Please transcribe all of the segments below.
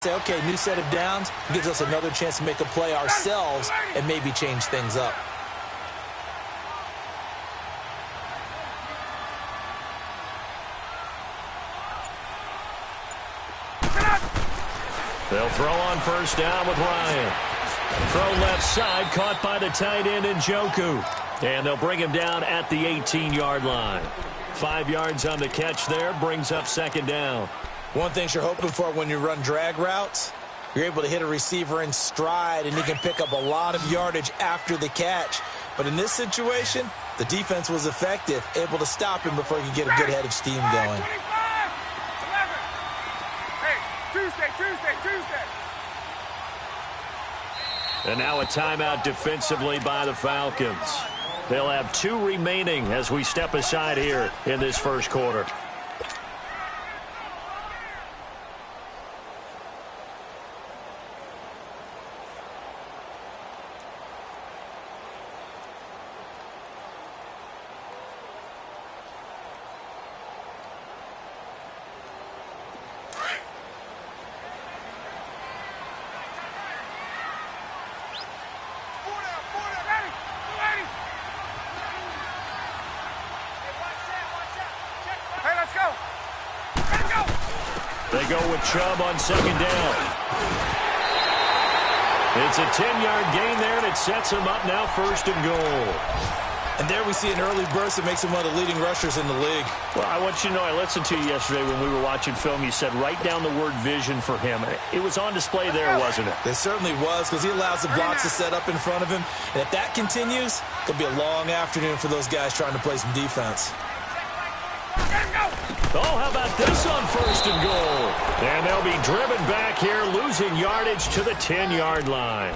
Say, okay, new set of downs gives us another chance to make a play ourselves and maybe change things up. They'll throw on first down with Ryan. Throw left side, caught by the tight end Njoku. And they'll bring him down at the 18-yard line. 5 yards on the catch there, brings up second down. One thing you're hoping for when you run drag routes, you're able to hit a receiver in stride, and he can pick up a lot of yardage after the catch. But in this situation, the defense was effective, able to stop him before he could get a good head of steam going. And now a timeout defensively by the Falcons. They'll have 2 remaining as we step aside here in this first quarter. They go with Chubb on second down. It's a 10-yard gain there, and it sets him up now first and goal. And there we see an early burst that makes him one of the leading rushers in the league. Well, I want you to know, I listened to you yesterday when we were watching film. You said write down the word vision for him. It was on display there, wasn't it? It certainly was, because he allows the blocks to set up in front of him. And if that continues, it'll be a long afternoon for those guys trying to play some defense. Oh, how about this on first and goal? And they'll be driven back here, losing yardage to the 10-yard line.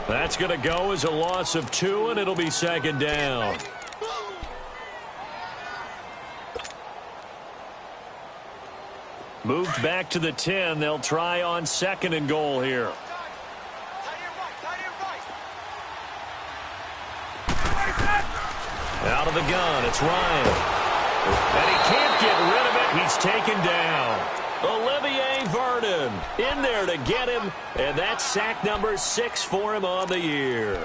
That's going to go as a loss of 2, and it'll be second down. Moved back to the 10. They'll try on second and goal here. Out of the gun, it's Ryan. And he can't get rid of it. He's taken down. Olivier Vernon in there to get him. And that's sack number 6 for him on the year.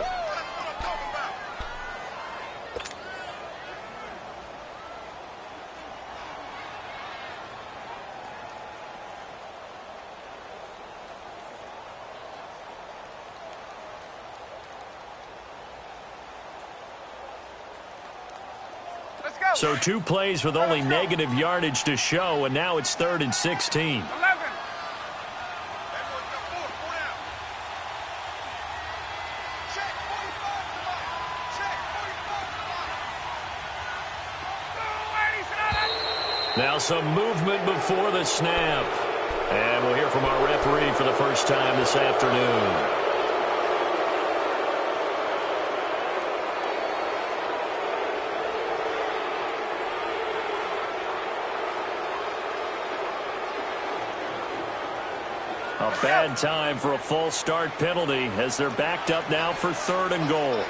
So 2 plays with only negative yardage to show, and now it's 3rd and 16. Now some movement before the snap. And we'll hear from our referee for the first time this afternoon. A bad time for a false start penalty as they're backed up now for 3rd and goal.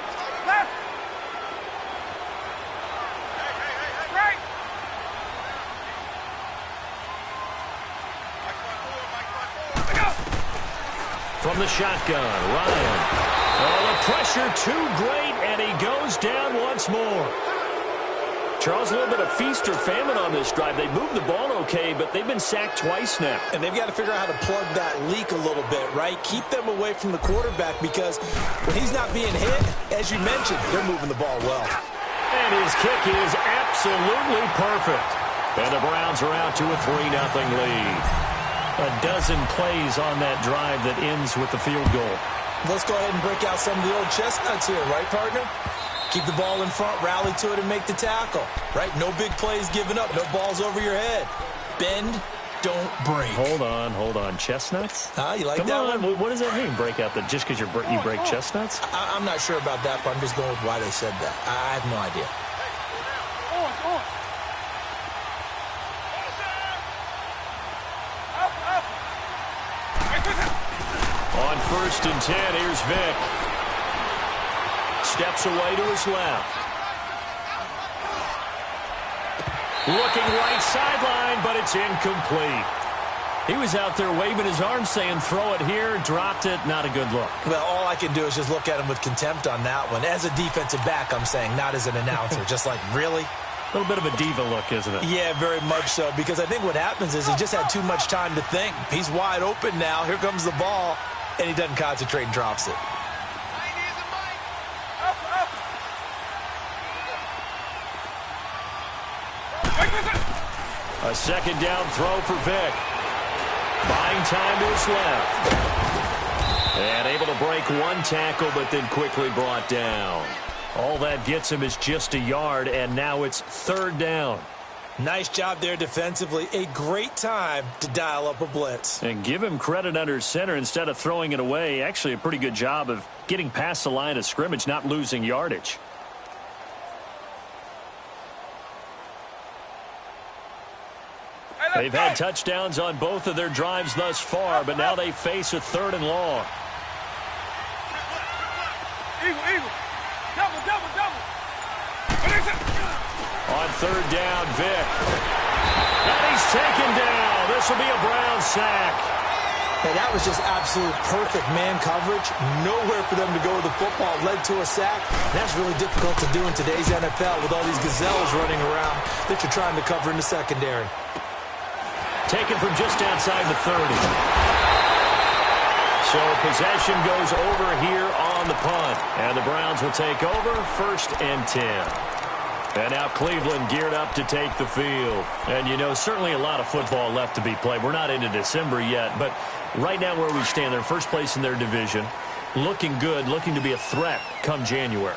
From the shotgun, Ryan. Oh, the pressure too great, and he goes down once more. Charles, a little bit of feast or famine on this drive. They moved the ball okay, but they've been sacked twice now. And they've got to figure out how to plug that leak a little bit, right? Keep them away from the quarterback, because when he's not being hit, as you mentioned, they're moving the ball well. And his kick is absolutely perfect. And the Browns are out to a 3-0 lead. A dozen plays on that drive that ends with the field goal. Let's go ahead and break out some of the old chestnuts here, right, partner? Keep the ball in front, rally to it, and make the tackle, right? No big plays given up, no balls over your head. Bend, don't break. Hold on. Chestnuts? You like Come that on. one? What does that mean, break out? Just because you break chestnuts? I'm not sure about that, but I'm just going with why they said that. I have no idea. On 1st and 10, here's Vick. Steps away to his left. Looking right sideline, but it's incomplete. He was out there waving his arms saying, throw it here, dropped it, not a good look. Well, all I can do is just look at him with contempt on that one. As a defensive back, I'm saying, not as an announcer. Just like, really? A little bit of a diva look, isn't it? Yeah, very much so, because I think what happens is he just had too much time to think. He's wide open now. Here comes the ball, and he doesn't concentrate and drops it. A second down throw for Vick. Buying time to his left. And able to break one tackle, but then quickly brought down. All that gets him is just a yard, and now it's third down. Nice job there defensively. A great time to dial up a blitz. And give him credit under center instead of throwing it away. Actually, a pretty good job of getting past the line of scrimmage, not losing yardage. They've had touchdowns on both of their drives thus far, but now they face a third and long. Eagle. Double. On third down, Vick. And he's taken down. This will be a Brown sack. And that was just absolute perfect man coverage. Nowhere for them to go with the football. Led to a sack. That's really difficult to do in today's NFL with all these gazelles running around that you're trying to cover in the secondary. Taken from just outside the 30. So possession goes over here on the punt. And the Browns will take over, 1st and 10. And now Cleveland geared up to take the field. And, you know, certainly a lot of football left to be played. We're not into December yet, but right now where we stand, they're first place in their division. Looking good, looking to be a threat come January.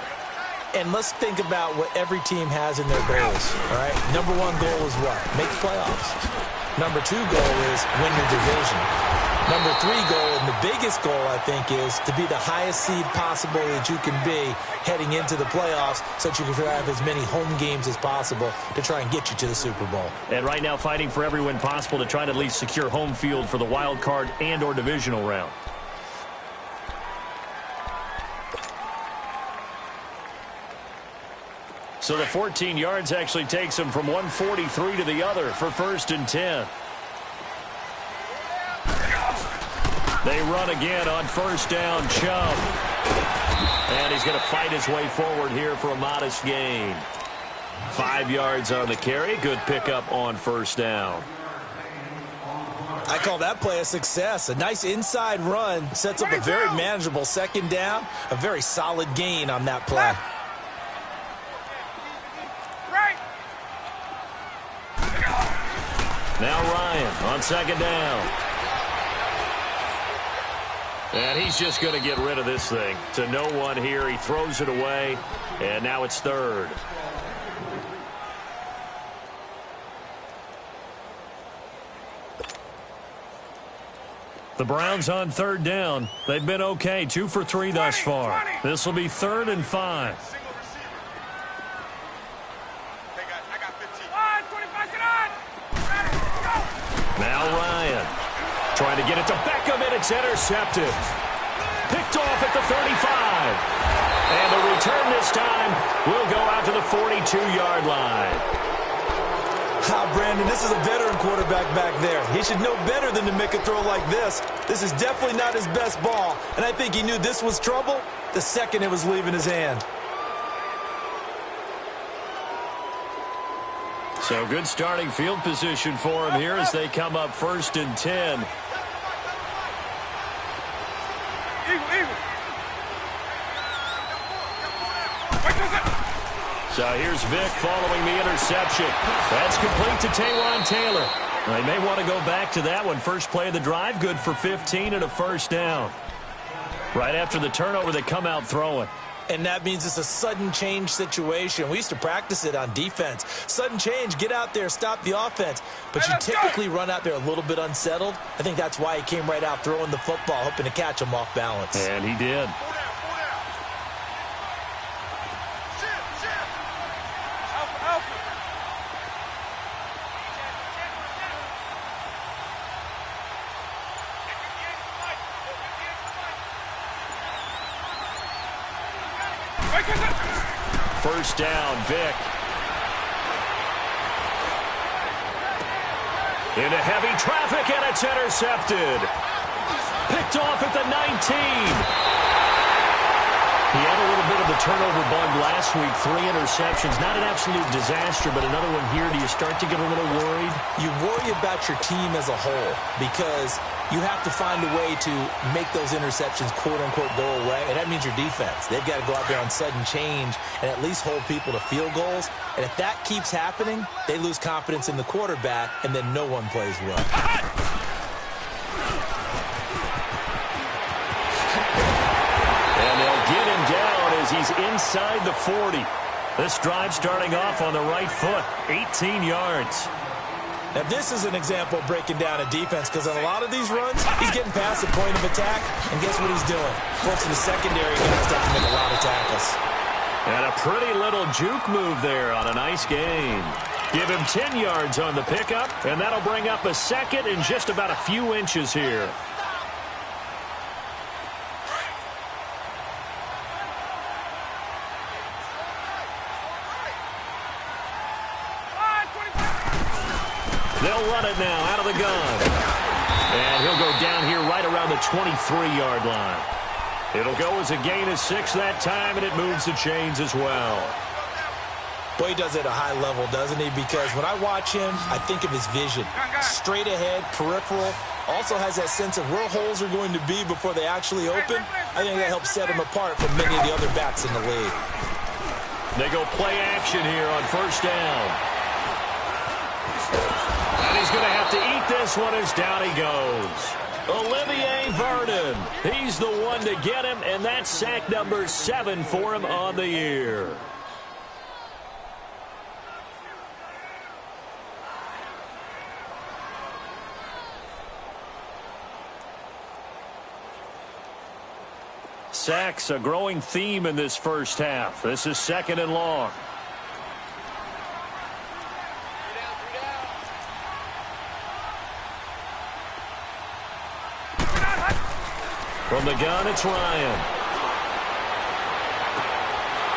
And let's think about what every team has in their goals, all right? Number one goal is what? Make the playoffs. Number two goal is win your division. Number three goal, and the biggest goal, I think, is to be the highest seed possible that you can be heading into the playoffs so that you can have as many home games as possible to try and get you to the Super Bowl. And right now fighting for every win possible to try to at least secure home field for the wild card and or divisional round. So the 14 yards actually takes him from 143 to the other for 1st and 10. They run again on 1st down, Chubb. And he's going to fight his way forward here for a modest gain. 5 yards on the carry. Good pickup on 1st down. I call that play a success. A nice inside run sets up a very manageable 2nd down. A very solid gain on that play. Now Ryan on 2nd down. And he's just going to get rid of this thing. To no one here. He throws it away. And now it's 3rd. The Browns on 3rd down. They've been okay. 2 for 3 thus far. This will be 3rd and 5. Now Ryan trying to get it to Beckham, and it's intercepted. Picked off at the 35. And the return this time will go out to the 42-yard line. Brandon, this is a veteran quarterback back there. He should know better than to make a throw like this. This is definitely not his best ball, and I think he knew this was trouble the second it was leaving his hand. So good starting field position for him here as they come up 1st and 10. So here's Vick following the interception. That's complete to Taywan Taylor. They may want to go back to that one. First play of the drive, good for 15 and a 1st down. Right after the turnover, they come out throwing. And that means it's a sudden change situation. We used to practice it on defense. Sudden change, get out there, stop the offense. But you typically run out there a little bit unsettled. I think that's why he came right out throwing the football, hoping to catch him off balance. And he did. First down, Vick. Into heavy traffic, and it's intercepted. Picked off at the 19. He had a little bit of the turnover bug last week, 3 interceptions. Not an absolute disaster, but another one here. Do you start to get a little worried? You worry about your team as a whole because you have to find a way to make those interceptions, quote-unquote, go away, and that means your defense. They've got to go out there on sudden change and at least hold people to field goals. And if that keeps happening, they lose confidence in the quarterback, and then no one plays well. Get him down as he's inside the 40. This drive starting off on the right foot, 18 yards. Now, this is an example of breaking down a defense because on a lot of these runs, he's getting past the point of attack, and guess what he's doing? Folks in the secondary are going to have to make a lot of tackles. And a pretty little juke move there on a nice game. Give him 10 yards on the pickup, and that'll bring up a second in just about a few inches here. They'll run it now out of the gun. And he'll go down here right around the 23-yard line. It'll go as a gain of 6 that time, and it moves the chains as well. Boy, he does it at a high level, doesn't he? Because when I watch him, I think of his vision. Straight ahead, peripheral. Also has that sense of where holes are going to be before they actually open. I think that helps set him apart from many of the other backs in the league. They go play action here on first down. And he's going to have to eat this one as down he goes. Olivier Vernon. He's the one to get him, and that's sack number 7 for him on the year. Sacks, a growing theme in this first half. This is 2nd and long. From the gun, it's Ryan.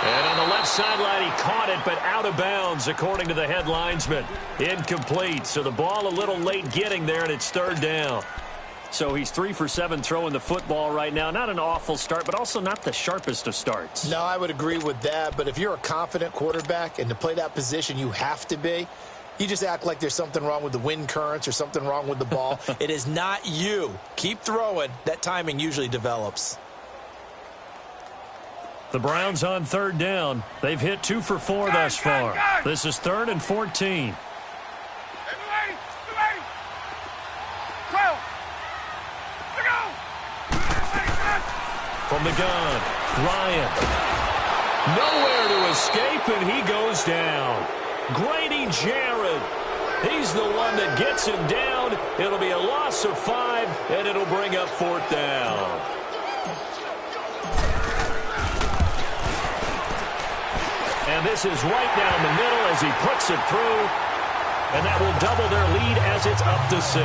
And on the left sideline, he caught it, but out of bounds, according to the head linesman. Incomplete, so the ball a little late getting there, and it's 3rd down. So he's 3 for 7 throwing the football right now. Not an awful start, but also not the sharpest of starts. No, I would agree with that, but if you're a confident quarterback and to play that position, you have to be. You just act like there's something wrong with the wind currents or something wrong with the ball. It is not you. Keep throwing. That timing usually develops. The Browns on 3rd down. They've hit 2 for 4 thus far. This is 3rd and 14. From the gun, Ryan. Nowhere to escape, and he goes down. Grady Jarrett. He's the one that gets him down. It'll be a loss of 5, and it'll bring up 4th down. And this is right down the middle as he puts it through. And that will double their lead as it's up to 6.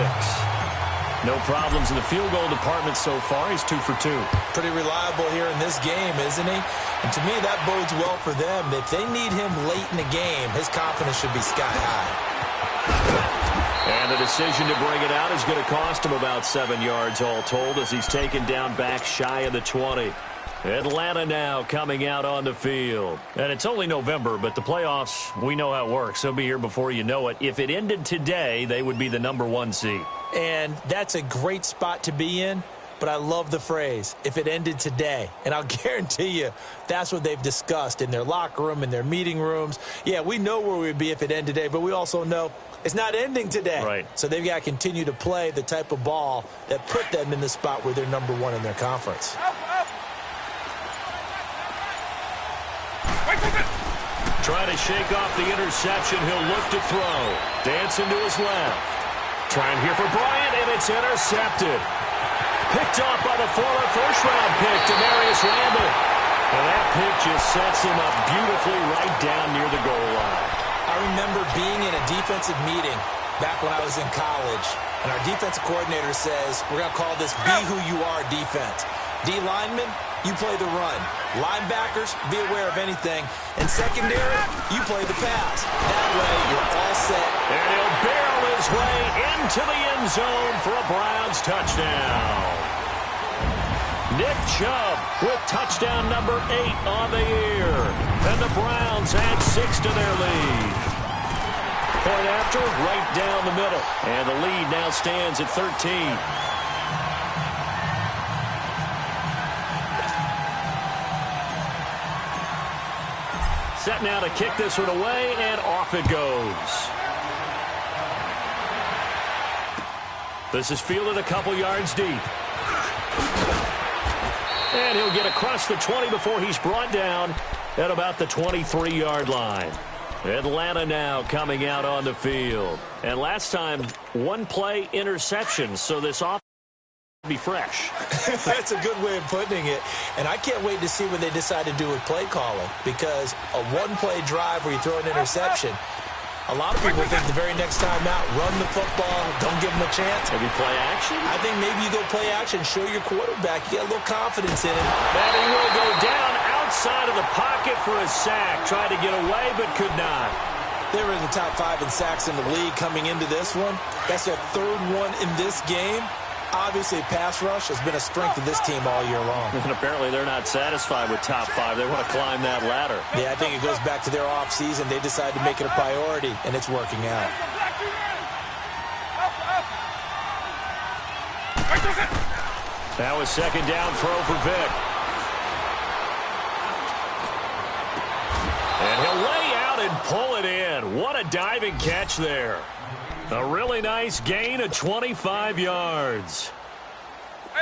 No problems in the field goal department so far. He's 2 for 2. Pretty reliable here in this game, isn't he? And to me, that bodes well for them. If they need him late in the game, his confidence should be sky high. And the decision to bring it out is going to cost him about 7 yards all told as he's taken down back shy of the 20. Atlanta now coming out on the field. And it's only November, but the playoffs, we know how it works. They'll be here before you know it. If it ended today, they would be the number 1 seed. And that's a great spot to be in, but I love the phrase, if it ended today. And I'll guarantee you that's what they've discussed in their locker room, in their meeting rooms. Yeah, we know where we'd be if it ended today, but we also know it's not ending today. Right. So they've got to continue to play the type of ball that put them in the spot where they're number 1 in their conference. Trying to shake off the interception. He'll look to throw. Dancing to his left. Trying here for Bryant, and it's intercepted. Picked off by the former first-round pick, Damarious Randall. And that pick just sets him up beautifully right down near the goal line. I remember being in a defensive meeting back when I was in college, and our defensive coordinator says, we're going to call this Be Who You Are defense. D linemen, you play the run. Linebackers, be aware of anything. And secondary, you play the pass. That way, you're all set. And he'll barrel his way into the end zone for a Browns touchdown. Nick Chubb with touchdown number 8 on the year. And the Browns add 6 to their lead. Point after, right down the middle. And the lead now stands at 13. Set now to kick this one away, and off it goes. This is fielded a couple yards deep. And he'll get across the 20 before he's brought down at about the 23-yard line. Atlanta now coming out on the field. And last time, one-play interception, so this offense will be fresh. That's a good way of putting it. And I can't wait to see what they decide to do with play calling, because a one-play drive where you throw an interception, a lot of people think the very next time out, run the football, don't give them a chance. Maybe play action? I think maybe you go play action, show your quarterback, you get a little confidence in him. And he will go down outside of the pocket for a sack. Tried to get away, but could not. They were in the top 5 in sacks in the league coming into this one. That's their 3rd one in this game. Obviously, pass rush has been a strength of this team all year long. And apparently they're not satisfied with top 5. They want to climb that ladder. Yeah, I think it goes back to their offseason. They decided to make it a priority, and it's working out. That was second down throw for Vick. And he'll lay out and pull it in. What a diving catch there. A really nice gain of 25 yards.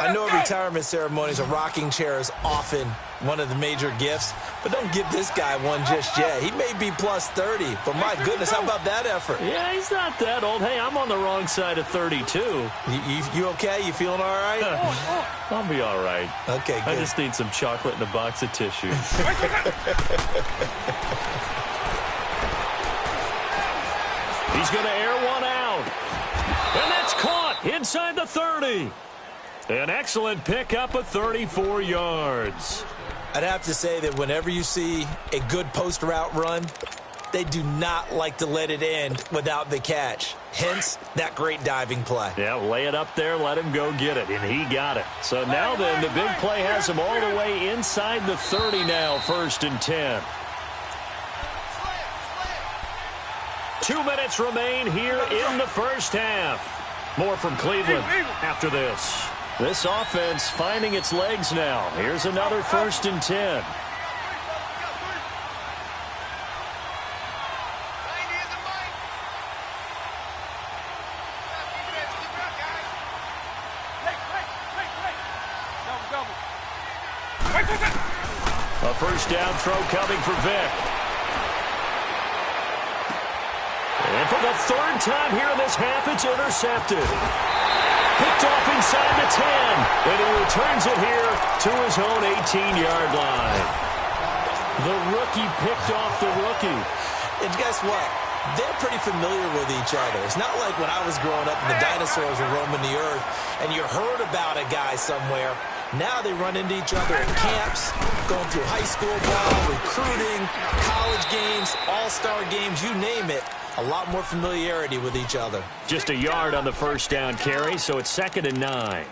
I know retirement ceremonies, a rocking chair is often one of the major gifts, but don't give this guy one just yet. He may be plus 30, but my goodness, how about that effort? Yeah, he's not that old. Hey, I'm on the wrong side of 32. You okay? You feeling all right? I'll be all right. Okay, good. I just need some chocolate and a box of tissues. He's going to air one out. And that's caught inside the 30. An excellent pickup of 34 yards. I'd have to say that whenever you see a good post route run, they do not like to let it end without the catch. Hence, that great diving play. Yeah, lay it up there, let him go get it, and he got it. So now then, the big play has him all the way inside the 30 now, 1st and 10. 2 minutes remain here in the first half. More from Cleveland after this. This offense finding its legs now. Here's another 1st and 10. A first down throw coming for Vick. And for the 3rd time here in this half, it's intercepted. Picked off inside the 10. And he returns it here to his own 18-yard line. The rookie picked off the rookie. And guess what? They're pretty familiar with each other. It's not like when I was growing up and the dinosaurs were roaming the earth and you heard about a guy somewhere. Now they run into each other at camps, going through high school ball, recruiting, college games, all-star games, you name it. A lot more familiarity with each other. Just a yard on the first down carry, so it's 2nd and 9.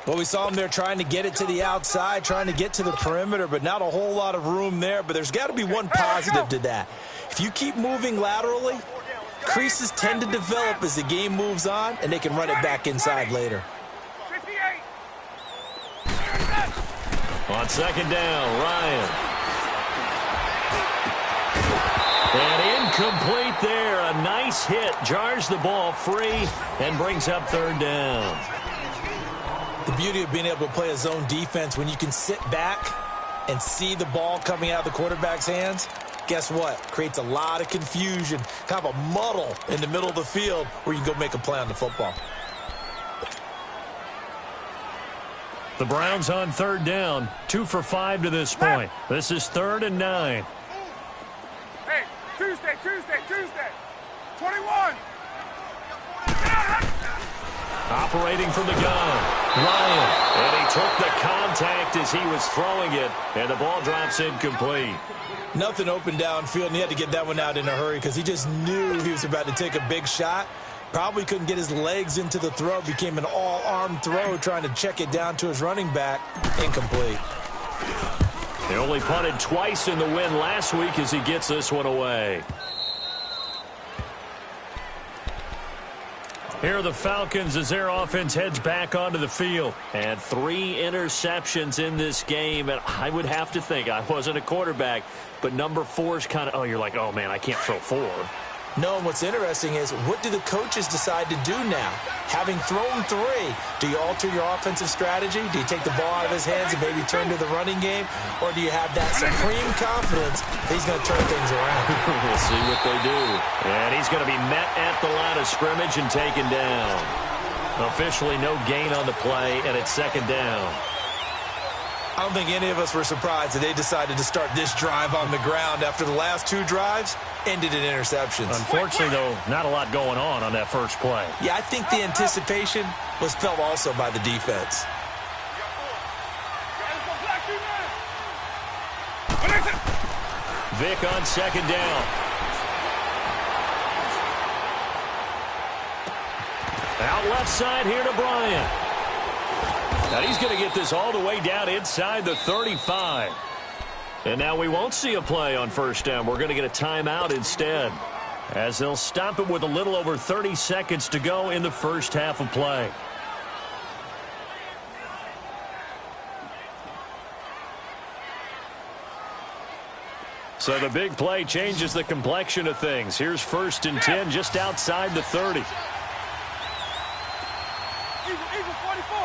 Well, we saw him there trying to get it to the outside, trying to get to the perimeter, but not a whole lot of room there. But there's got to be one positive to that. If you keep moving laterally, creases tend to develop as the game moves on, and they can run it back inside later. On 2nd down, Ryan. And incomplete there. A nice hit. Jars the ball free and brings up 3rd down. The beauty of being able to play a zone defense when you can sit back and see the ball coming out of the quarterback's hands, guess what? Creates a lot of confusion, kind of a muddle in the middle of the field where you can go make a play on the football. The Browns on 3rd down, 2 for 5 to this point. This is 3rd and 9. Hey, Tuesday. 21. Operating from the gun. Ryan. And he took the contact as he was throwing it, and the ball drops incomplete. Nothing open downfield, and he had to get that one out in a hurry because he just knew he was about to take a big shot. Probably couldn't get his legs into the throw. Became an all-arm throw trying to check it down to his running back. Incomplete. He only punted twice in the win last week as he gets this one away. Here are the Falcons as their offense heads back onto the field. And 3 interceptions in this game. And I would have to think, I wasn't a quarterback, but number 4 is kind of, oh, you're like, oh, man, I can't throw 4. No, and what's interesting is, what do the coaches decide to do now? Having thrown 3, do you alter your offensive strategy? Do you take the ball out of his hands and maybe turn to the running game? Or do you have that supreme confidence that he's going to turn things around? We'll see what they do. And he's going to be met at the line of scrimmage and taken down. Officially no gain on the play, and it's 2nd down. I don't think any of us were surprised that they decided to start this drive on the ground after the last 2 drives ended in interceptions. Unfortunately, though, not a lot going on that first play. Yeah, I think the anticipation was felt also by the defense. Vick on 2nd down. Out left side here to Bryant. And he's going to get this all the way down inside the 35. And now we won't see a play on 1st down. We're going to get a timeout instead, as they'll stop it with a little over 30 seconds to go in the first half of play. So the big play changes the complexion of things. Here's 1st and 10 just outside the 30. Eagle 44.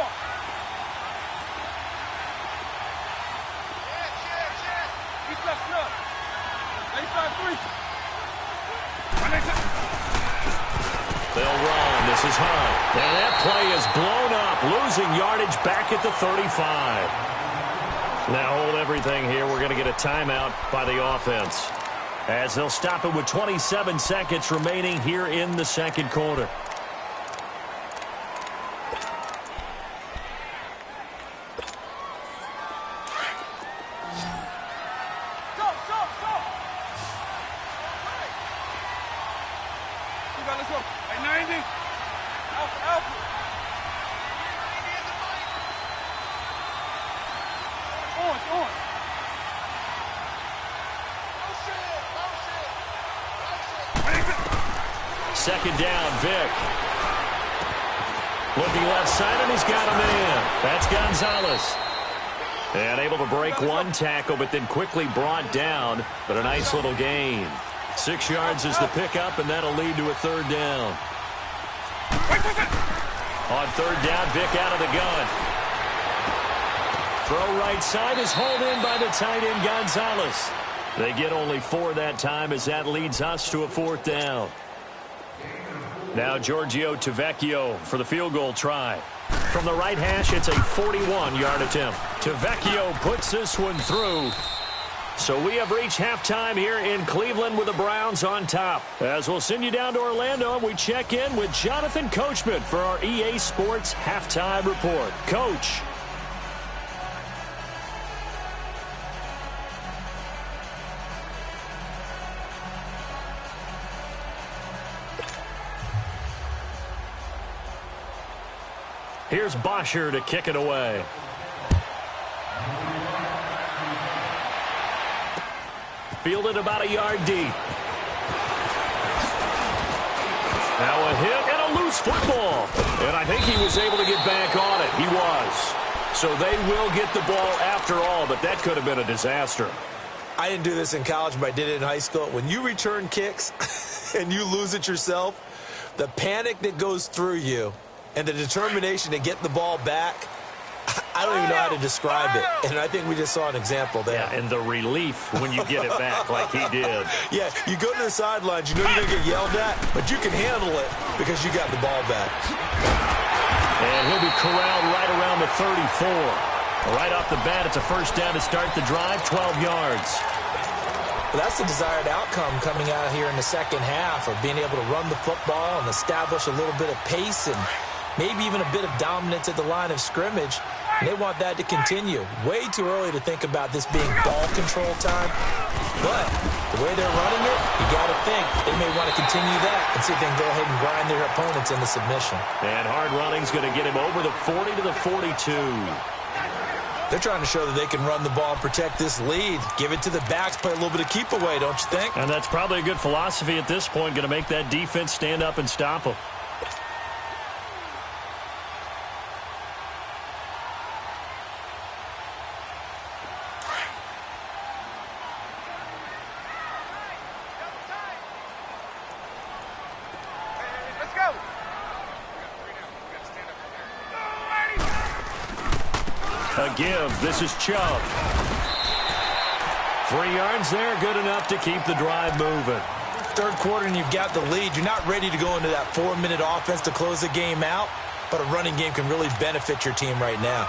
He's left snug. 85-3. They'll run. This is Hunt. And that play is blown up, losing yardage back at the 35. Now hold everything here. We're going to get a timeout by the offense, as they'll stop it with 27 seconds remaining here in the 2nd quarter. Let's go. Hey, 90. Alpha. On. 2nd down, Vick. Looking left side, and he's got a man. That's Gonzalez. And able to break 1 tackle, but then quickly brought down. But a nice little gain. 6 yards is the pickup, and that'll lead to a 3rd down. On 3rd down, Vick out of the gun. Throw right side is hauled in by the tight end, Gonzalez. They get only 4 that time, as that leads us to a 4th down. Now Giorgio Tavecchio for the field goal try. From the right hash, it's a 41-yard attempt. Tavecchio puts this one through. So we have reached halftime here in Cleveland with the Browns on top. As we'll send you down to Orlando, and we check in with Jonathan Coachman for our EA Sports Halftime Report. Coach. Here's Bosher to kick it away. Fielded about a yard deep. Now a hit and a loose football. And I think he was able to get back on it. He was. So they will get the ball after all, but that could have been a disaster. I didn't do this in college, but I did it in high school. When you return kicks and you lose it yourself, the panic that goes through you and the determination to get the ball back, I don't even know how to describe it. And I think we just saw an example there. Yeah, and the relief when you get it back like he did. Yeah, you go to the sidelines, you know you're going to get yelled at, but you can handle it because you got the ball back. And he'll be corralled right around the 34. Right off the bat, it's a 1st down to start the drive, 12 yards. Well, that's the desired outcome coming out here in the 2nd half, of being able to run the football and establish a little bit of pace and maybe even a bit of dominance at the line of scrimmage, and they want that to continue. Way too early to think about this being ball control time, but the way they're running it, you got to think they may want to continue that and see if they can go ahead and grind their opponents into submission. And hard running's going to get him over the 40 to the 42. They're trying to show that they can run the ball and protect this lead. Give it to the backs, play a little bit of keep away, don't you think? And that's probably a good philosophy at this point, going to make that defense stand up and stop them. A give. This is Chubb. 3 yards there, good enough to keep the drive moving. Third quarter and you've got the lead. You're not ready to go into that 4-minute offense to close the game out, but a running game can really benefit your team right now.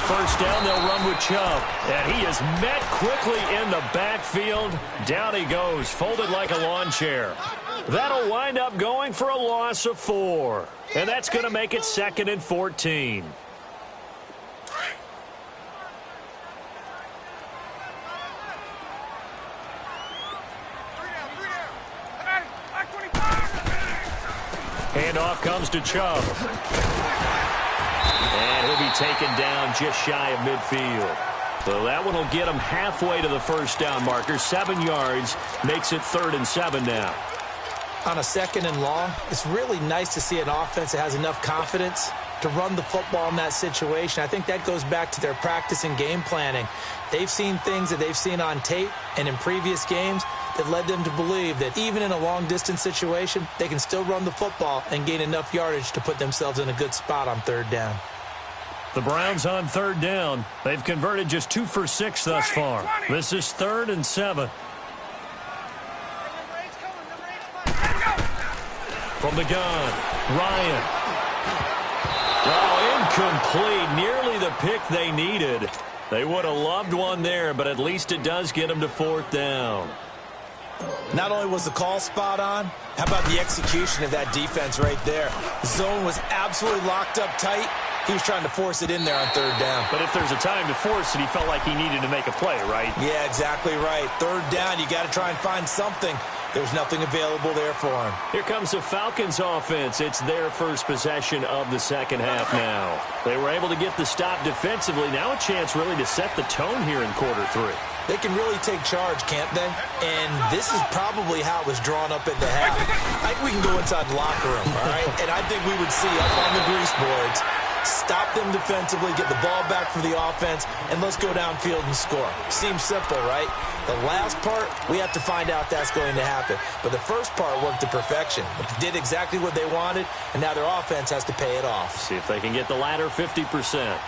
First down, they'll run with Chubb. And he is met quickly in the backfield. Down he goes, folded like a lawn chair. That'll wind up going for a loss of 4. And that's going to make it 2nd and 14. Handoff comes to Chubb. And he'll be taken down just shy of midfield. So that one will get him halfway to the first down marker. 7 yards makes it 3rd and 7 now. On a 2nd and long, it's really nice to see an offense that has enough confidence to run the football in that situation. I think that goes back to their practice and game planning. They've seen things that they've seen on tape and in previous games that led them to believe that even in a long-distance situation, they can still run the football and gain enough yardage to put themselves in a good spot on 3rd down. The Browns on 3rd down. They've converted just 2 for 6 thus far. This is 3rd and 7. From the gun, Ryan. Oh, incomplete. Nearly the pick they needed. They would have loved one there, but at least it does get them to 4th down. Not only was the call spot on, how about the execution of that defense right there? The zone was absolutely locked up tight. He was trying to force it in there on 3rd down. But if there's a time to force it, he felt like he needed to make a play, right? Yeah, exactly right. 3rd down, you got to try and find something. There's nothing available there for him. Here comes the Falcons offense. It's their first possession of the second half now. They were able to get the stop defensively. Now a chance really to set the tone here in quarter 3. They can really take charge, can't they? And this is probably how it was drawn up at the half. I think we can go inside the locker room, all right? And I think we would see up on the grease boards, stop them defensively, get the ball back for the offense, and let's go downfield and score. Seems simple, right? The last part, we have to find out that's going to happen. But the first part worked to perfection. They did exactly what they wanted, and now their offense has to pay it off. See if they can get the latter 50%.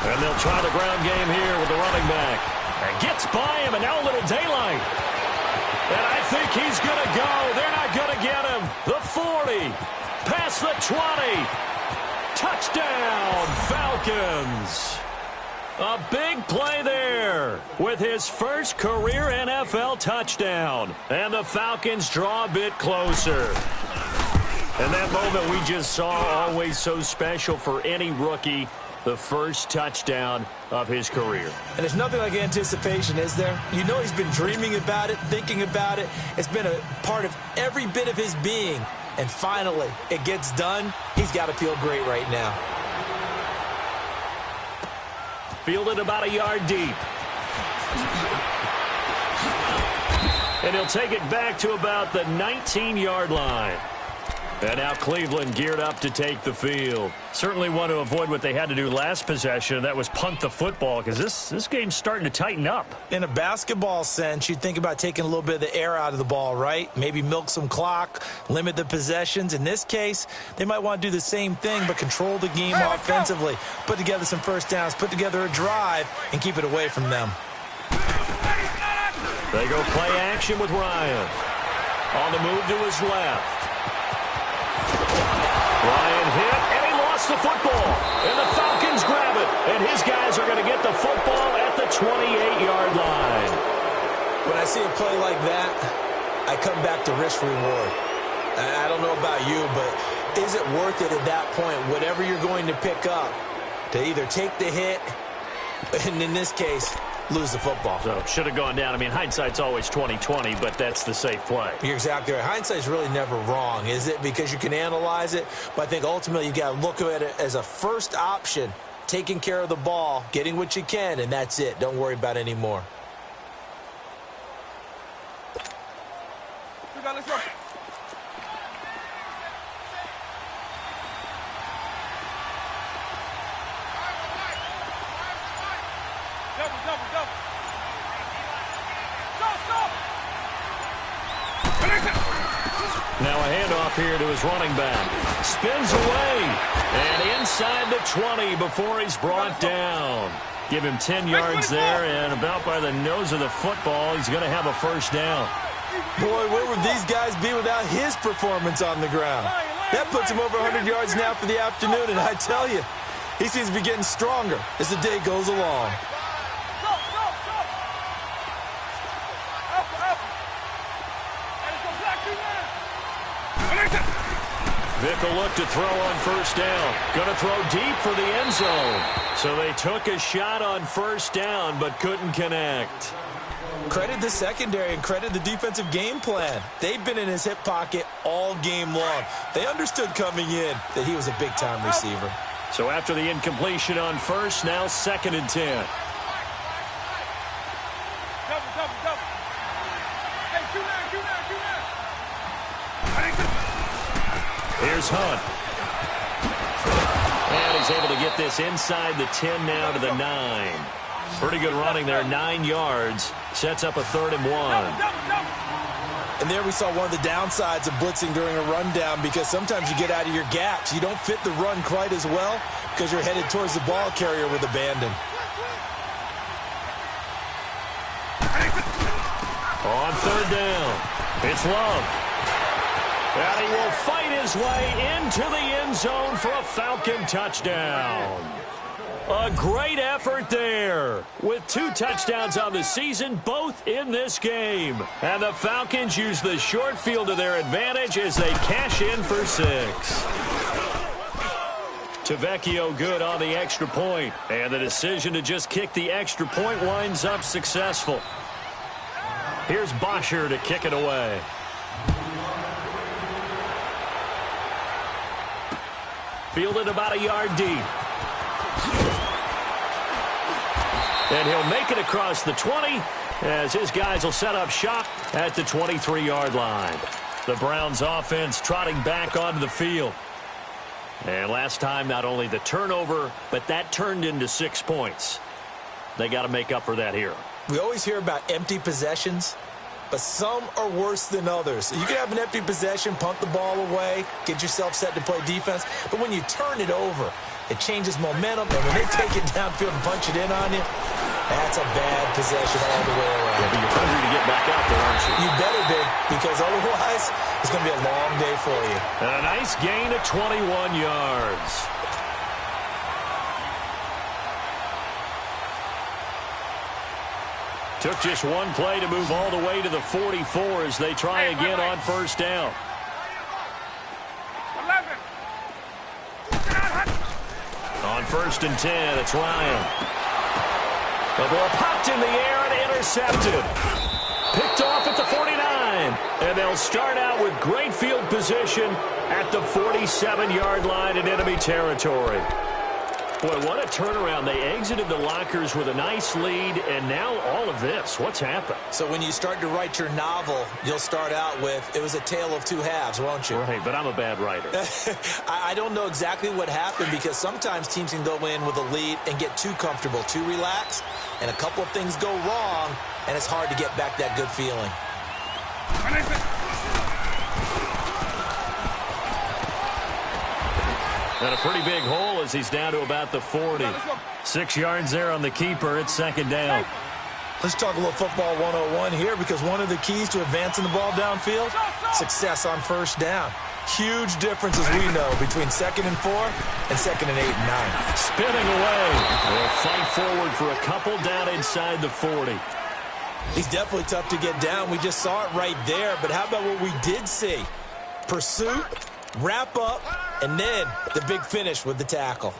And they'll try the ground game here with the running back. And gets by him, and now a little daylight. And I think he's going to go. They're not going to get him. The 40. Past the 20. Touchdown, Falcons. A big play there with his first career NFL touchdown. And the Falcons draw a bit closer. And that moment we just saw, always so special for any rookie. The first touchdown of his career. And there's nothing like anticipation, is there? You know he's been dreaming about it, thinking about it. It's been a part of every bit of his being. And finally, it gets done. He's got to feel great right now. Fielded about a yard deep. And he'll take it back to about the 19-yard line. And now Cleveland geared up to take the field. Certainly want to avoid what they had to do last possession. That was punt the football, because this game's starting to tighten up. In a basketball sense, you'd think about taking a little bit of the air out of the ball, right? Maybe milk some clock, limit the possessions. In this case, they might want to do the same thing, but control the game offensively. Put together some first downs, put together a drive, and keep it away from them. They go play action with Ryan. On the move to his left. Ryan hit, and he lost the football. And the Falcons grab it. And his guys are going to get the football at the 28-yard line. When I see a play like that, I come back to risk reward. I don't know about you, but is it worth it at that point, whatever you're going to pick up, to either take the hit, and in this case, lose the football? So should have gone down. I mean, hindsight's always 20/20, but that's the safe play. You're exactly right. Hindsight's really never wrong, is it? Because you can analyze it, but I think ultimately you got to look at it as a first option, taking care of the ball, getting what you can, and that's it. Don't worry about it anymore. Let's go. Double. Now a handoff here to his running back. Spins away. And inside the 20 before he's brought down. Give him 10 yards there, and about by the nose of the football, he's going to have a first down. Boy, where would these guys be without his performance on the ground? That puts him over 100 yards now for the afternoon, and I tell you, he seems to be getting stronger as the day goes along. Vick will look to throw on first down. Going to throw deep for the end zone. So they took a shot on first down, but couldn't connect. Credit the secondary and credit the defensive game plan. They've been in his hip pocket all game long. They understood coming in that he was a big-time receiver. So after the incompletion on first, now 2nd and 10. Double. Hey, Q9. Here's Hunt. And he's able to get this inside the 10 now to the 9. Pretty good running there, 9 yards. Sets up a 3rd and 1. And there we saw one of the downsides of blitzing during a rundown, because sometimes you get out of your gaps. You don't fit the run quite as well because you're headed towards the ball carrier with abandon. On 3rd down, it's Love. And he will fight his way into the end zone for a Falcon touchdown. A great effort there, with 2 touchdowns on the season, both in this game. And the Falcons use the short field to their advantage as they cash in for 6. Tavecchio good on the extra point, and the decision to just kick the extra point winds up successful. Here's Bosher to kick it away. Fielded about a yard deep. And he'll make it across the 20 as his guys will set up shop at the 23-yard line. The Browns offense trotting back onto the field. And last time, not only the turnover, but that turned into 6 points. They got to make up for that here. We always hear about empty possessions, but some are worse than others. You can have an empty possession, punt the ball away, get yourself set to play defense, but when you turn it over, it changes momentum, and when they take it downfield and punch it in on you, that's a bad possession all the way around. Yeah, but you're hungry to get back out there, aren't you? You better be, because otherwise it's going to be a long day for you. And a nice gain of 21 yards. Took just one play to move all the way to the 44 as they try again on first down. 11. On 1st and 10, it's Ryan. The ball popped in the air and intercepted. Picked off at the 49. And they'll start out with great field position at the 47-yard line in enemy territory. Boy, what a turnaround. They exited the lockers with a nice lead, and now all of this. What's happened? So when you start to write your novel, you'll start out with, it was a tale of two halves, won't you? Right, but I'm a bad writer. I don't know exactly what happened because sometimes teams can go in with a lead and get too comfortable, too relaxed, and a couple of things go wrong, and it's hard to get back that good feeling. And a pretty big hole as he's down to about the 40. 6 yards there on the keeper. It's second down. Let's talk a little football 101 here because one of the keys to advancing the ball downfield, success on first down. Huge difference, as we know, between 2nd and 4 and 2nd and 8 and 9. Spinning away. They'll fight forward for a couple down inside the 40. He's definitely tough to get down. We just saw it right there. But how about what we did see? Pursuit, wrap up, and then the big finish with the tackle.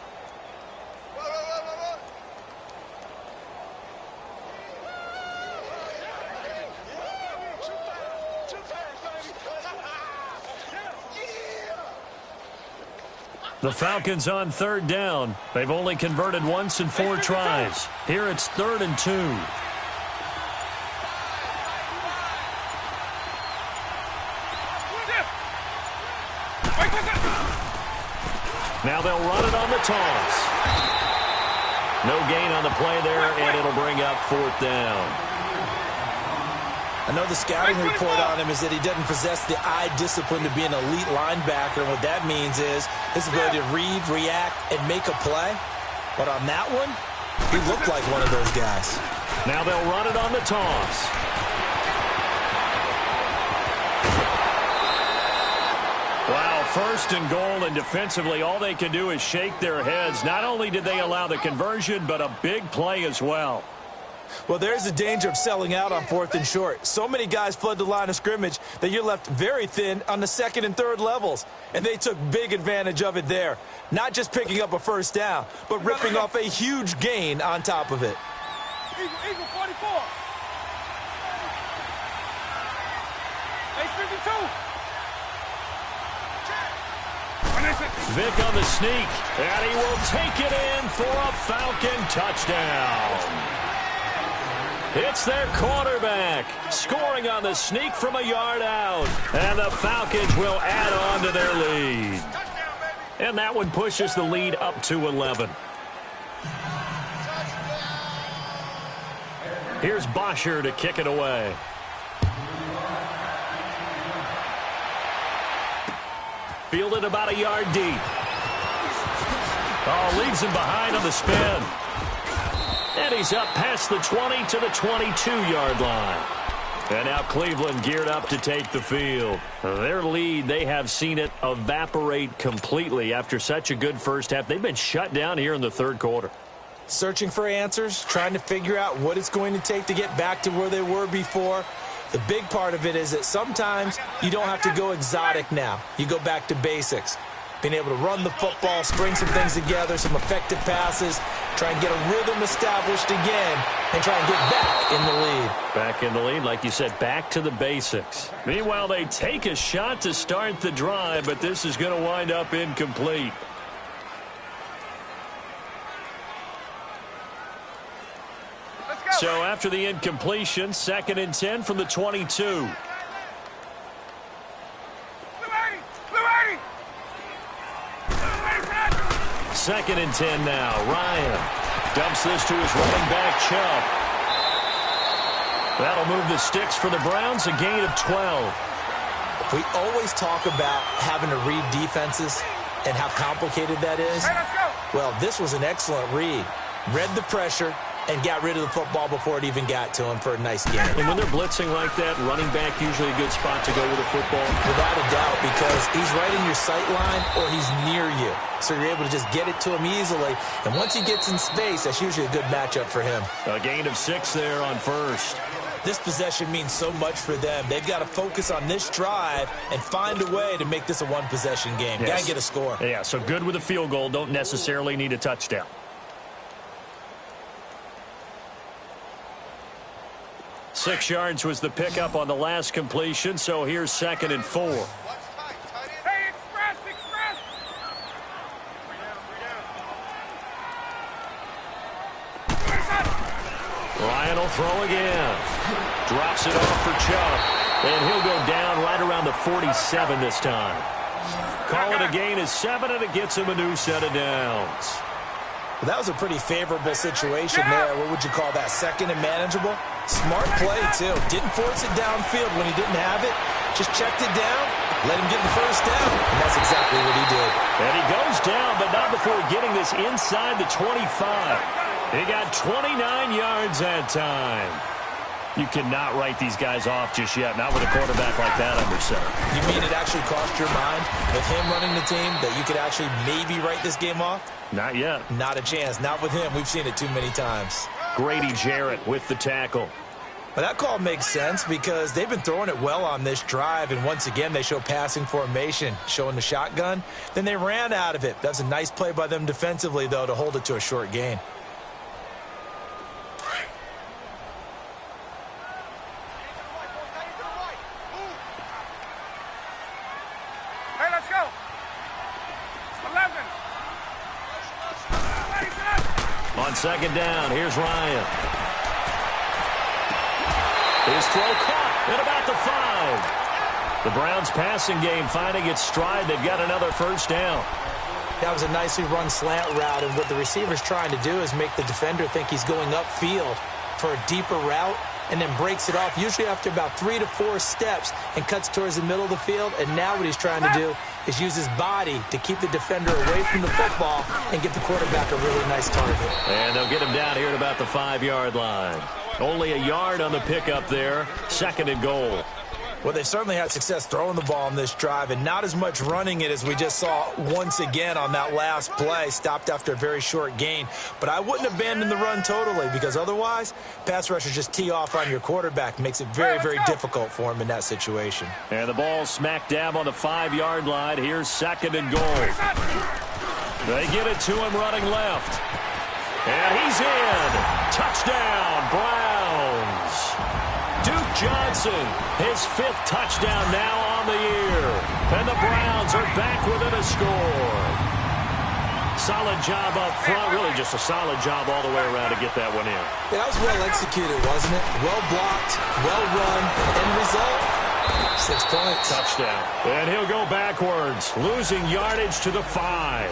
The Falcons on third down. They've only converted once in 4 tries. Here it's 3rd and 2. Now they'll run it on the toss. No gain on the play there, and it'll bring up 4th down. I know the scouting report on him is that he doesn't possess the eye discipline to be an elite linebacker. And what that means is his ability to read, react, and make a play. But on that one, he looked like one of those guys. Now they'll run it on the toss. Wow, 1st and goal, and defensively all they can do is shake their heads. Not only did they allow the conversion, but a big play as well. Well, there's the danger of selling out on 4th and short. So many guys flood the line of scrimmage that you're left very thin on the 2nd and 3rd levels. And they took big advantage of it there. Not just picking up a first down, but ripping off a huge gain on top of it. Eagle 44. 852. Vick on the sneak, and he will take it in for a Falcon touchdown. It's their quarterback scoring on the sneak from a yard out, and the Falcons will add on to their lead. And that one pushes the lead up to 11. Here's Bosher to kick it away. Fielded about a yard deep. Oh, leaves him behind on the spin. And he's up past the 20 to the 22-yard line. And now Cleveland geared up to take the field. Their lead, they have seen it evaporate completely after such a good first half. They've been shut down here in the 3rd quarter. Searching for answers, trying to figure out what it's going to take to get back to where they were before. The big part of it is that sometimes you don't have to go exotic now. You go back to basics. Being able to run the football, string some things together, some effective passes, try and get a rhythm established again, and try and get back in the lead. Back in the lead, like you said, back to the basics. Meanwhile, they take a shot to start the drive, but this is going to wind up incomplete. So after the incompletion, 2nd and 10 from the 22. Second and 10 now. Ryan dumps this to his running back, Chubb. That'll move the sticks for the Browns, a gain of 12. We always talk about having to read defenses and how complicated that is. Well, this was an excellent read. Read the pressure and got rid of the football before it even got to him for a nice game. And when they're blitzing like that, running back usually a good spot to go with the football. Without a doubt, because he's right in your sight line or he's near you. So you're able to just get it to him easily. And once he gets in space, that's usually a good matchup for him. A gain of 6 there on first. This possession means so much for them. They've got to focus on this drive and find a way to make this a one-possession game. Yes. Got to get a score. Yeah, so good with a field goal. Don't necessarily need a touchdown. Six yards was the pickup on the last completion, so here's 2nd and 4. Hey, express! Ryan will throw again. Drops it off for Chubb. And he'll go down right around the 47 this time. Call it a gain of 7, and it gets him a new set of downs. Well, that was a pretty favorable situation there. What would you call that? Second and manageable? Smart play, too. Didn't force it downfield when he didn't have it. Just checked it down, let him get the first down. And that's exactly what he did. And he goes down, but not before getting this inside the 25. He got 29 yards that time. You cannot write these guys off just yet, not with a quarterback like that under center. You mean it actually crossed your mind with him running the team that you could actually maybe write this game off? Not yet. Not a chance. Not with him. We've seen it too many times. Grady Jarrett with the tackle. But that call makes sense because they've been throwing it well on this drive, and once again they show passing formation, showing the shotgun. Then they ran out of it. That's a nice play by them defensively, though, to hold it to a short gain. On second down, here's Ryan. His throw caught at about the 5. The Browns passing game finding its stride. They've got another first down. That was a nicely run slant route, and what the receiver's trying to do is make the defender think he's going upfield for a deeper route, and then breaks it off, usually after about 3 to 4 steps, and cuts towards the middle of the field. And now what he's trying to do is use his body to keep the defender away from the football and give the quarterback a really nice target. And they'll get him down here at about the 5-yard line. Only a yard on the pickup there. Second and goal. Well, they've certainly had success throwing the ball on this drive, and not as much running it as we just saw once again on that last play. Stopped after a very short gain. But I wouldn't abandon the run totally, because otherwise, pass rushers just tee off on your quarterback. Makes it very, very difficult for him in that situation. And the ball smack dab on the 5-yard line. Here's second and goal. They get it to him running left. And he's in. Touchdown, Browns. Duke Johnson, his 5th touchdown now on the year. And the Browns are back within a score. Solid job up front. Really just a solid job all the way around to get that one in. Yeah, that was well executed, wasn't it? Well blocked, well run. End result, 6 points. Touchdown. And he'll go backwards, losing yardage to the 5.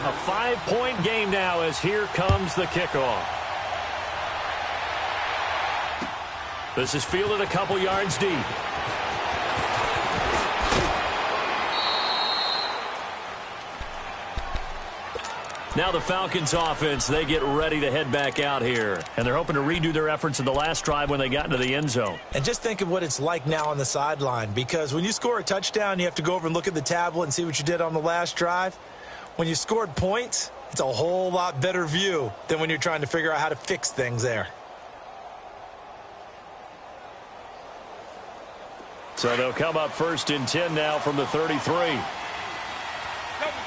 A 5-point game now as here comes the kickoff. This is fielded a couple yards deep. Now the Falcons offense, they get ready to head back out here. And they're hoping to redo their efforts in the last drive when they got into the end zone. And just think of what it's like now on the sideline, because when you score a touchdown, you have to go over and look at the tablet and see what you did on the last drive. When you scored points, it's a whole lot better view than when you're trying to figure out how to fix things there. So they'll come up 1st and 10 now from the 33. Double.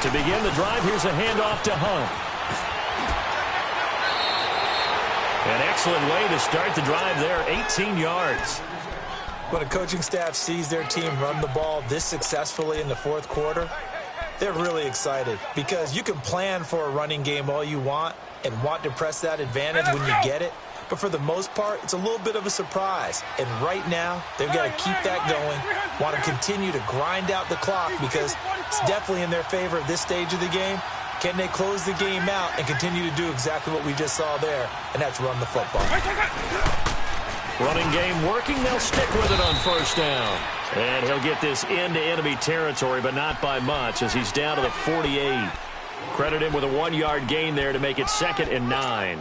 To begin the drive, here's a handoff to Hunt. An excellent way to start the drive there, 18 yards. When a coaching staff sees their team run the ball this successfully in the 4th quarter, they're really excited, because you can plan for a running game all you want and want to press that advantage when you get it. But for the most part, it's a little bit of a surprise. And right now, they've got to keep that going, want to continue to grind out the clock, because it's definitely in their favor at this stage of the game. Can they close the game out and continue to do exactly what we just saw there, and that's run the football. Running game working. They'll stick with it on 1st down. And he'll get this into enemy territory, but not by much, as he's down to the 48. Credit him with a 1-yard gain there to make it 2nd and 9.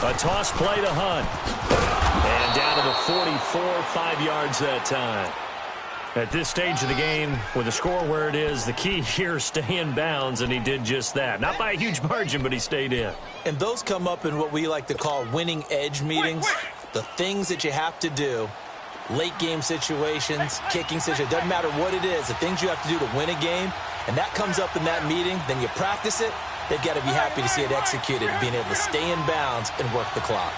A toss play to Hunt. And down to the 44, 5 yards that time. At this stage of the game, with the score where it is, the key here is stay in bounds, and he did just that. Not by a huge margin, but he stayed in. And those come up in what we like to call winning edge meetings. The things that you have to do, late game situations, kicking situations, doesn't matter what it is, the things you have to do to win a game, and that comes up in that meeting, then you practice it, they've got to be happy to see it executed, being able to stay in bounds and work the clock.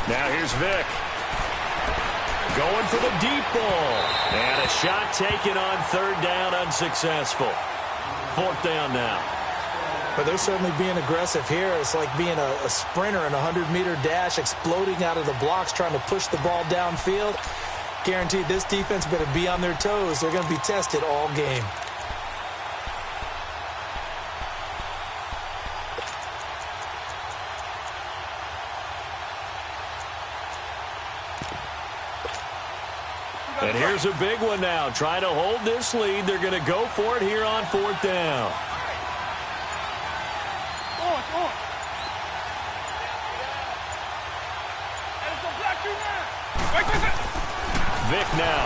Now here's Vic. Going for the deep ball. And a shot taken on third down, unsuccessful. Fourth down now. But they're certainly being aggressive here. It's like being a sprinter in a 100-meter dash, exploding out of the blocks, trying to push the ball downfield. Guaranteed this defense better be on their toes. They're going to be tested all game. And here's a big one now. Trying to hold this lead. They're going to go for it here on fourth down. Vic now.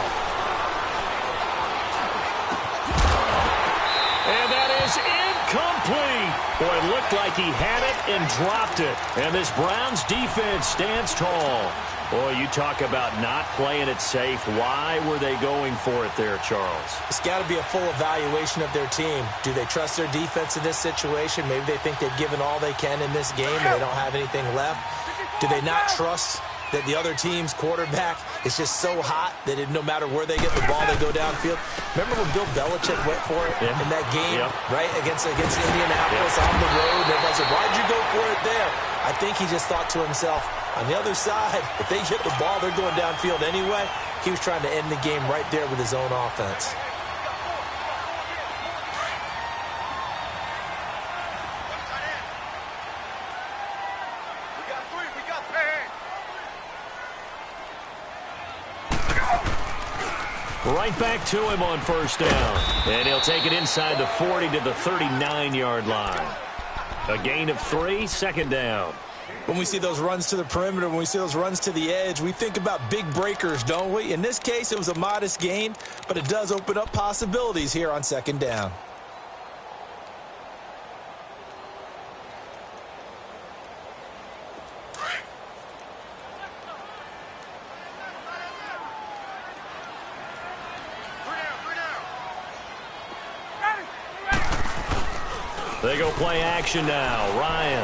And that is incomplete. Boy, it looked like he had it and dropped it. And this Browns defense stands tall. Boy, you talk about not playing it safe. Why were they going for it there, Charles? It's got to be a full evaluation of their team. Do they trust their defense in this situation? Maybe they think they've given all they can in this game and they don't have anything left. Do they not trust that the other team's quarterback is just so hot that no matter where they get the ball, they go downfield? Remember when Bill Belichick went for it in that game, right, against Indianapolis on the road? Everybody said, why'd you go for it there? I think he just thought to himself, on the other side, if they hit the ball, they're going downfield anyway. He was trying to end the game right there with his own offense. Right back to him on first down. And he'll take it inside the 40 to the 39-yard line. A gain of 3, second down. When we see those runs to the perimeter, when we see those runs to the edge, we think about big breakers, don't we? In this case, it was a modest gain, but it does open up possibilities here on second down. They go play action now. Ryan.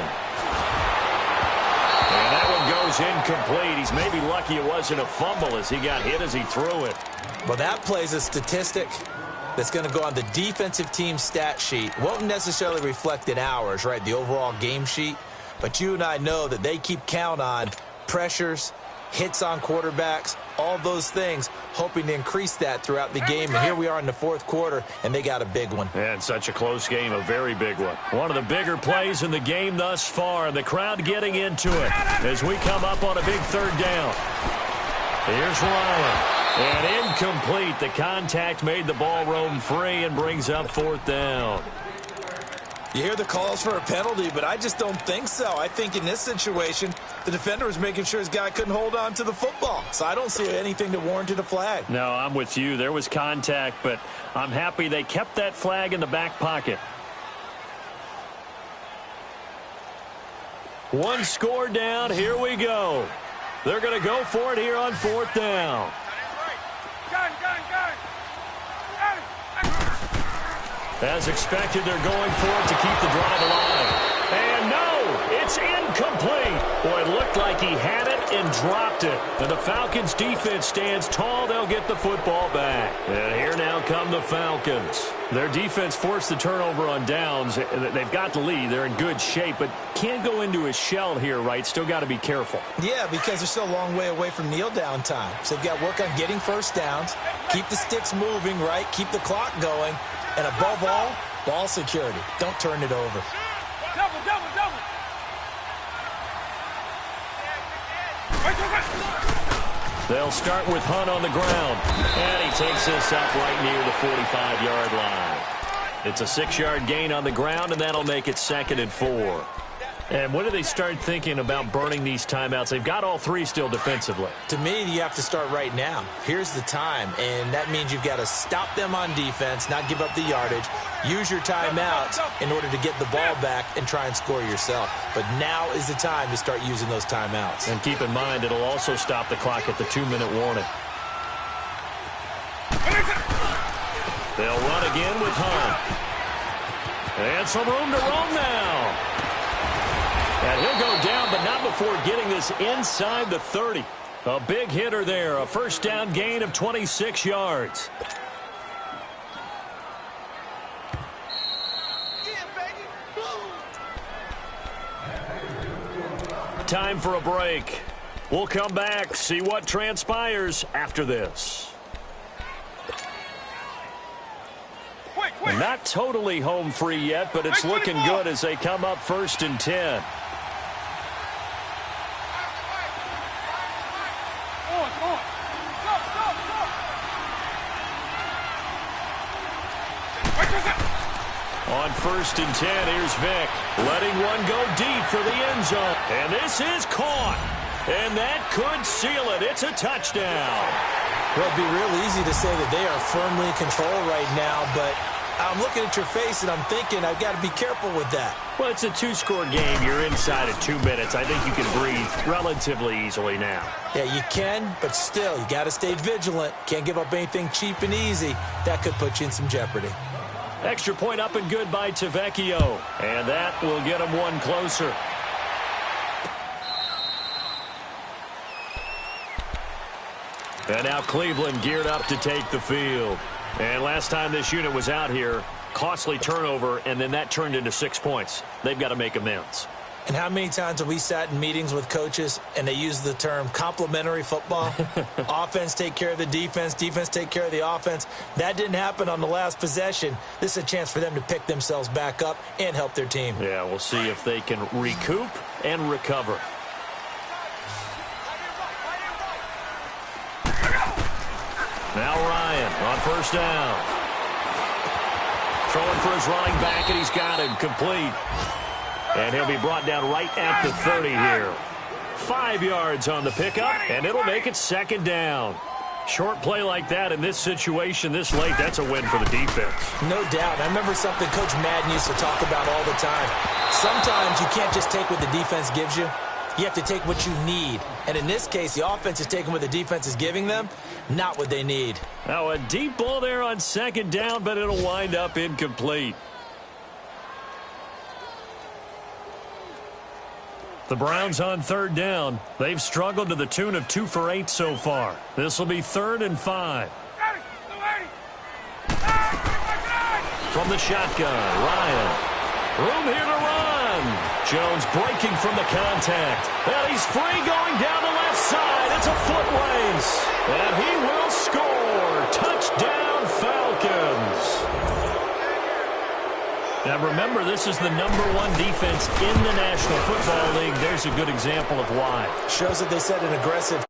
And that one goes incomplete. He's maybe lucky it wasn't a fumble as he got hit as he threw it. Well, that plays a statistic that's going to go on the defensive team stat sheet. Won't necessarily reflect in ours, right, the overall game sheet. But you and I know that they keep count on pressures, hits on quarterbacks, all those things, hoping to increase that throughout the game. And here we are in the fourth quarter, and they got a big one. And such a close game, a very big one. One of the bigger plays in the game thus far, and the crowd getting into it as we come up on a big third down. Here's Ryan. And incomplete. The contact made the ball roam free and brings up fourth down. You hear the calls for a penalty, but I just don't think so. I think in this situation, the defender was making sure his guy couldn't hold on to the football. So I don't see anything that warranted a flag. No, I'm with you. There was contact, but I'm happy they kept that flag in the back pocket. One score down. Here we go. They're going to go for it here on fourth down. As expected, they're going for it to keep the drive alive. And no, it's incomplete. Boy, it looked like he had it and dropped it. And the Falcons defense stands tall. They'll get the football back. And here now come the Falcons. Their defense forced the turnover on downs. They've got the lead. They're in good shape, but can't go into a shell here, right? Still got to be careful. Yeah, because they're still a long way away from kneel down time. So they've got to work on getting first downs, keep the sticks moving, right? Keep the clock going. And above all, ball security. Don't turn it over. Double. They'll start with Hunt on the ground. And he takes this up right near the 45-yard line. It's a 6-yard gain on the ground, and that'll make it 2nd and 4. And when do they start thinking about burning these timeouts? They've got all three still defensively. To me, you have to start right now. Here's the time, and that means you've got to stop them on defense, not give up the yardage, use your timeouts in order to get the ball back and try and score yourself. But now is the time to start using those timeouts. And keep in mind, it'll also stop the clock at the 2-minute warning. They'll run again with Hunt. And some room to roam now. And he'll go down, but not before getting this inside the 30. A big hitter there, a first down gain of 26 yards. Time for a break. We'll come back, see what transpires after this. Not totally home free yet, but it's looking good as they come up 1st and 10. On 1st and 10, here's Vick, letting one go deep for the end zone. And this is caught. And that could seal it. It's a touchdown. Well, it'd be real easy to say that they are firmly in control right now, but I'm looking at your face and I'm thinking I've got to be careful with that. Well, it's a 2-score game. You're inside of 2 minutes. I think you can breathe relatively easily now. Yeah, you can, but still, you got to stay vigilant. Can't give up anything cheap and easy. That could put you in some jeopardy. Extra point up and good by Tavecchio. And that will get him one closer. And now Cleveland geared up to take the field. And last time this unit was out here, costly turnover, and then that turned into 6 points. They've got to make amends. And how many times have we sat in meetings with coaches and they use the term complementary football? Offense take care of the defense, defense take care of the offense. That didn't happen on the last possession. This is a chance for them to pick themselves back up and help their team. Yeah, we'll see if they can recoup and recover. Now Ryan on 1st down. Throwing for his running back, and he's got him complete. And he'll be brought down right at the 30 here. 5 yards on the pickup, and it'll make it 2nd down. Short play like that in this situation this late, that's a win for the defense. No doubt. I remember something Coach Madden used to talk about all the time. Sometimes you can't just take what the defense gives you. You have to take what you need. And in this case, the offense is taking what the defense is giving them, not what they need. Now a deep ball there on 2nd down, but it'll wind up incomplete. The Browns on 3rd down. They've struggled to the tune of 2 for 8 so far. This will be 3rd and 5. From the shotgun, Ryan. Room here to run. Jones breaking from the contact. And he's free going down the left side. It's a foot race. And he will score. Touchdown, Falcons. Now remember, this is the #1 defense in the National Football League. There's a good example of why. Shows that they set an aggressive